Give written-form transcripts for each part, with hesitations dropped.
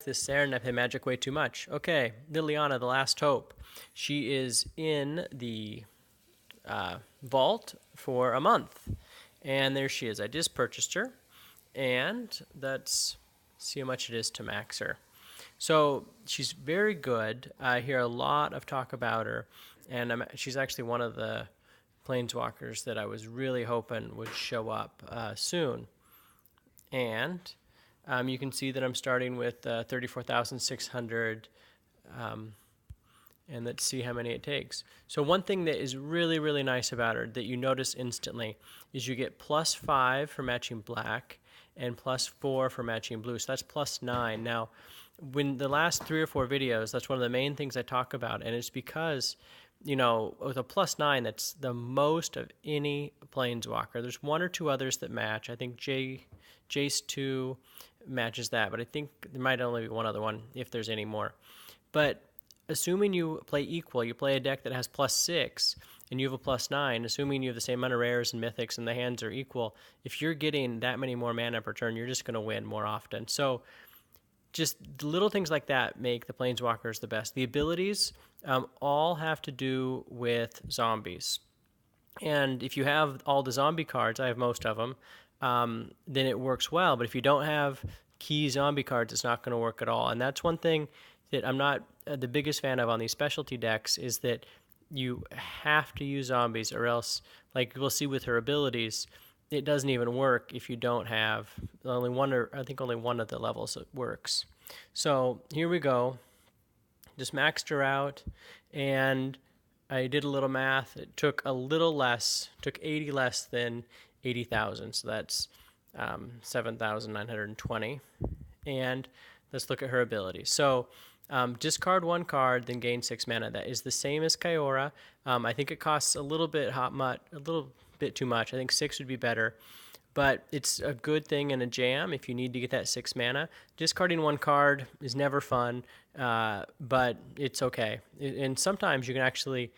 This there, and I play Magic way too much. Okay, Liliana, the last hope. She is in the vault for a month, and there she is. I just purchased her, and let's see how much it is to max her. So she's very good. I hear a lot of talk about her, and she's actually one of the planeswalkers that I was really hoping would show up soon. And you can see that I'm starting with 34,600, and let's see how many it takes. So one thing that is really, really nice about her that you notice instantly is you get +5 for matching black and +4 for matching blue. So that's +9. Now, when the last 3 or 4 videos, that's one of the main things I talk about, and it's because, you know, with a +9, that's the most of any planeswalker. There's 1 or 2 others that match. I think Jace 2 matches that, but I think there might only be one other one if there's any more. But assuming you play equal, you play a deck that has +6 and you have a +9, assuming you have the same amount of rares and mythics and the hands are equal, if you're getting that many more mana per turn, you're just going to win more often. So just little things like that make the planeswalkers the best. The abilities all have to do with zombies. And if you have all the zombie cards, I have most of them, then it works well. But if you don't have key zombie cards, it's not going to work at all. And that's one thing that I'm not the biggest fan of on these specialty decks, is that you have to use zombies, or else, like we'll see with her abilities, it doesn't even work if you don't have only one, or I think only one of the levels that works. So here we go. Just maxed her out, and I did a little math. It took a little less, took 80 less than 80,000. So that's 7,920. And let's look at her abilities. So discard 1 card, then gain 6 mana. That is the same as Kyora. I think it costs a little bit too much. I think 6 would be better, but it's a good thing in a jam if you need to get that 6 mana. Discarding 1 card is never fun, but it's okay. And sometimes you can actually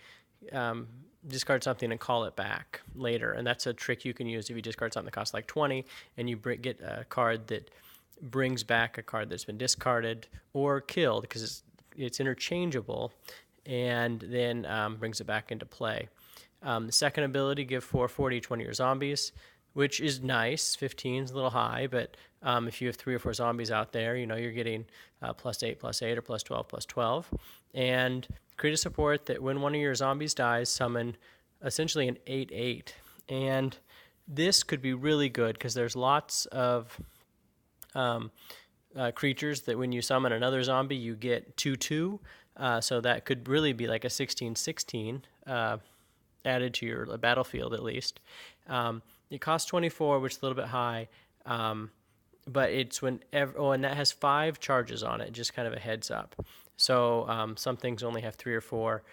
discard something and call it back later, and that's a trick you can use if you discard something that costs like 20 and you get a card that brings back a card that's been discarded or killed, because it's interchangeable, and then brings it back into play. The second ability, give 4/4 each one of your zombies, which is nice. 15 is a little high, but if you have 3 or 4 zombies out there, you know you're getting +8/+8 or +12/+12. And create a support that when one of your zombies dies, summon essentially an 8/8. And this could be really good because there's lots of creatures that when you summon another zombie, you get 2/2. So that could really be like a 16/16 added to your battlefield at least. It costs 24, which is a little bit high, but it's and that has 5 charges on it, just kind of a heads up. So some things only have 3 or 4.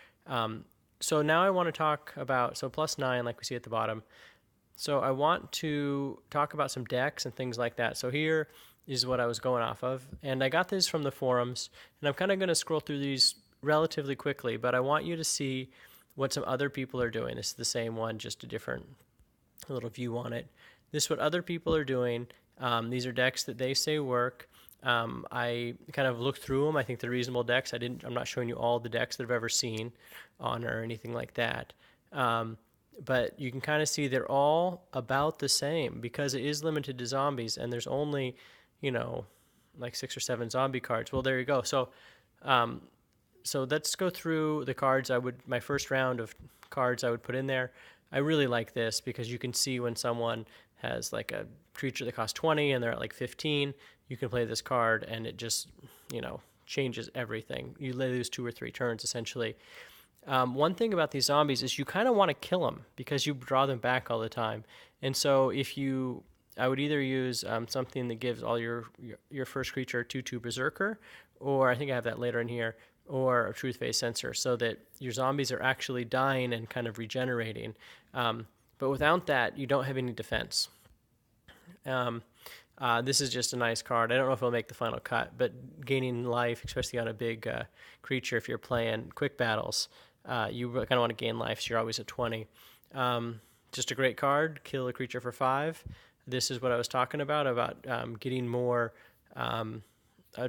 So now I want to talk about, so +9, like we see at the bottom. So I want to talk about some decks and things like that. So here is what I was going off of, and I got this from the forums, and I'm kind of going to scroll through these relatively quickly, but I want you to see what some other people are doing. This is the same one, just a different little view on it. This is what other people are doing. These are decks that they say work. I kind of looked through them. I think they're reasonable decks. I'm not showing you all the decks that I've ever seen on or anything like that. But you can kind of see they're all about the same because it is limited to zombies, and there's only, like 6 or 7 zombie cards. Well, there you go. So let's go through the cards. My first round of cards I would put in there. I really like this because you can see when someone has like a creature that costs 20 and they're at like 15, you can play this card and it just, changes everything. You lose 2 or 3 turns essentially. One thing about these zombies is you kind of want to kill them because you draw them back all the time. And so I would either use something that gives all your first creature 2/2 Berserker, or I think I have that later in here, or a Truth-Based Sensor, so that your zombies are actually dying and kind of regenerating. But without that, you don't have any defense. This is just a nice card. I don't know if it'll make the final cut, but gaining life, especially on a big creature, if you're playing quick battles, you kind of want to gain life, so you're always at 20. Just a great card. Kill a creature for 5. This is what I was talking about getting more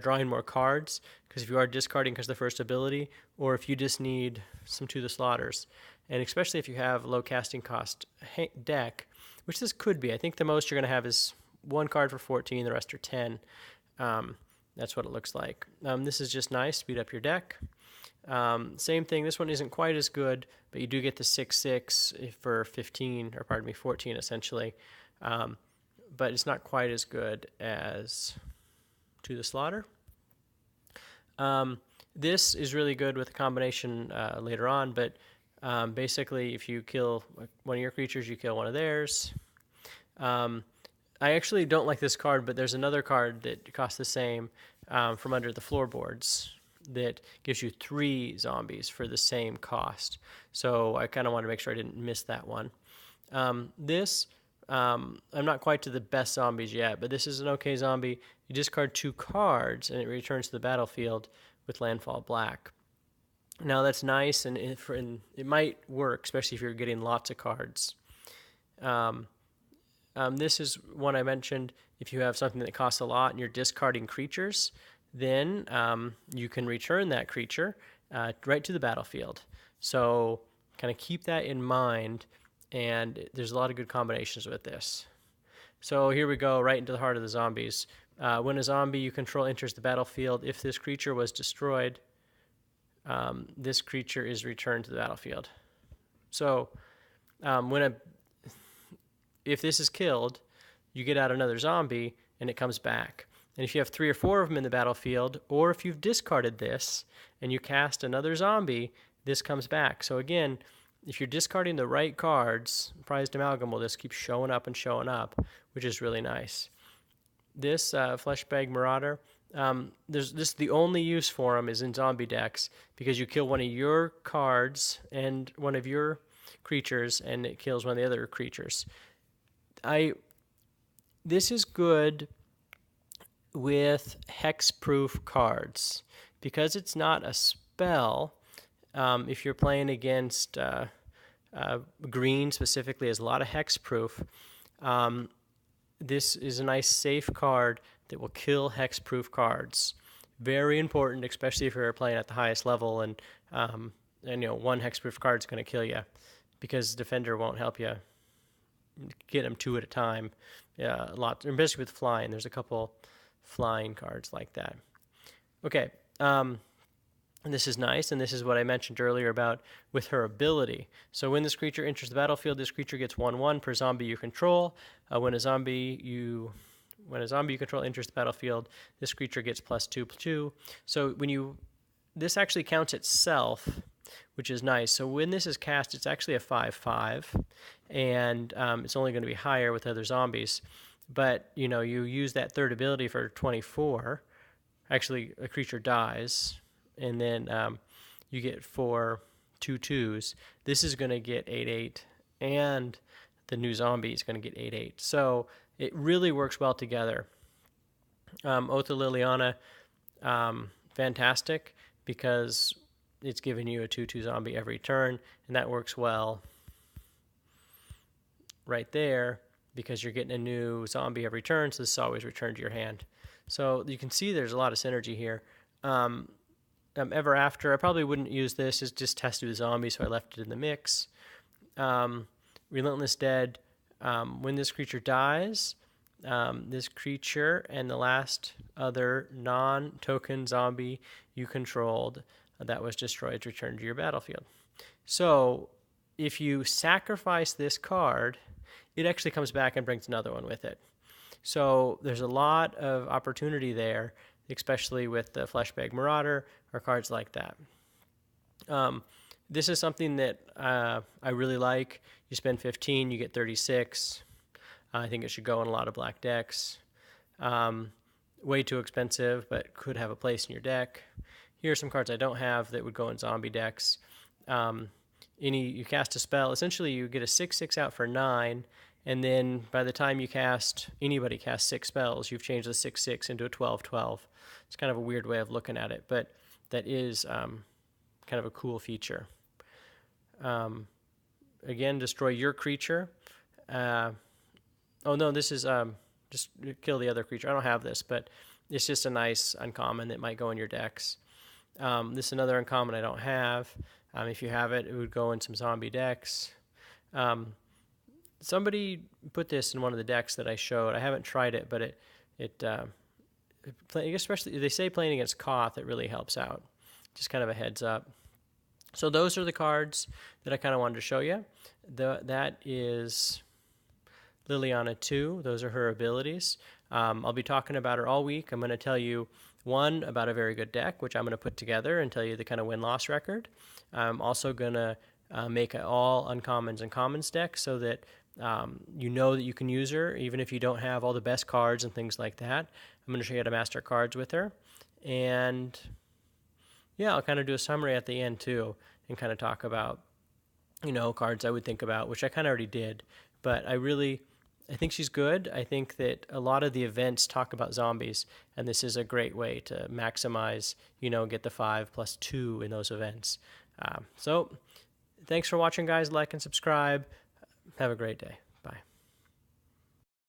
drawing more cards, because if you are discarding because of the first ability, or if you just need some To the Slaughters. And especially if you have low casting cost deck, which this could be. I think the most you're going to have is one card for 14, the rest are 10. That's what it looks like. This is just nice, speed up your deck. Same thing, this one isn't quite as good, but you do get the 6/6 for 15, or pardon me, 14 essentially. But it's not quite as good as To the Slaughter. This is really good with a combination later on, but basically if you kill one of your creatures, you kill one of theirs. I actually don't like this card, but there's another card that costs the same from under the floorboards that gives you 3 zombies for the same cost. So I kind of want to make sure I didn't miss that one. I'm not quite to the best zombies yet, but this is an okay zombie. You discard 2 cards, and it returns to the battlefield with landfall black. Now that's nice, and it might work, especially if you're getting lots of cards. This is one I mentioned. If you have something that costs a lot and you're discarding creatures, then you can return that creature right to the battlefield. So kind of keep that in mind, and there's a lot of good combinations with this. So here we go, right into the heart of the zombies. When a zombie you control enters the battlefield, if this creature was destroyed, this creature is returned to the battlefield. So if this is killed, you get out another zombie, and it comes back. And if you have 3 or 4 of them in the battlefield, or if you've discarded this and you cast another zombie, this comes back. So again, if you're discarding the right cards, Prized Amalgam will just keep showing up and showing up, which is really nice. This Fleshbag Marauder, the only use for them is in zombie decks, because you kill one of your cards and one of your creatures, and it kills one of the other creatures. This is good with hexproof cards, because it's not a spell. If you're playing against green specifically, has a lot of hexproof. This is a nice safe card that will kill hexproof cards. Very important, especially if you're playing at the highest level, and one hexproof card is going to kill you, because Defender won't help you get them 2 at a time. A lot, especially with flying. There's a couple flying cards like that. Okay, and this is nice, and this is what I mentioned earlier about with her ability. So when this creature enters the battlefield, this creature gets 1/1 per zombie you control. When a zombie you control enters the battlefield, this creature gets +2/+2. So this actually counts itself, which is nice. So when this is cast, it's actually a 5/5, and it's only going to be higher with other zombies. But you use that third ability for 24. Actually, a creature dies, and then you get 4 2/2s. This is going to get 8/8, and the new zombie is going to get 8/8. So it really works well together. Oath of Liliana, fantastic, because it's giving you a 2/2 zombie every turn, and that works well right there, because you're getting a new zombie every turn, so this is always returned to your hand. So you can see there's a lot of synergy here. Ever After, I probably wouldn't use this, it's just tested with zombies, so I left it in the mix. Relentless Dead, when this creature dies, this creature and the last other non-token zombie you controlled that was destroyed returned to your battlefield. So if you sacrifice this card, it actually comes back and brings another one with it. So there's a lot of opportunity there, especially with the Fleshbag Marauder or cards like that. This is something that I really like. You spend 15, you get 36. I think it should go in a lot of black decks. Way too expensive, but could have a place in your deck. Here are some cards I don't have that would go in zombie decks. You cast a spell, essentially you get a 6/6 out for 9, and then by the time anybody casts 6 spells, you've changed the 6/6 into a 12/12. It's kind of a weird way of looking at it, but that is kind of a cool feature. Again, destroy your creature. This is just kill the other creature. I don't have this, but it's just a nice uncommon that might go in your decks. This is another uncommon I don't have. If you have it, it would go in some zombie decks. Somebody put this in one of the decks that I showed. I haven't tried it, but especially they say playing against Koth, it really helps out. Just kind of a heads up. So those are the cards that I kind of wanted to show you. That is Liliana 2. Those are her abilities. I'll be talking about her all week. I'm going to tell you one about a very good deck, which I'm going to put together and tell you the kind of win-loss record. I'm also going to make an all uncommons and commons deck so that you know that you can use her even if you don't have all the best cards and things like that. I'm going to show you how to master cards with her. And yeah, I'll kind of do a summary at the end too and kind of talk about, cards I would think about, which I kind of already did. But I think she's good. I think that a lot of the events talk about zombies, and this is a great way to maximize, get the 5+2 in those events. So thanks for watching, guys. Like and subscribe. Have a great day.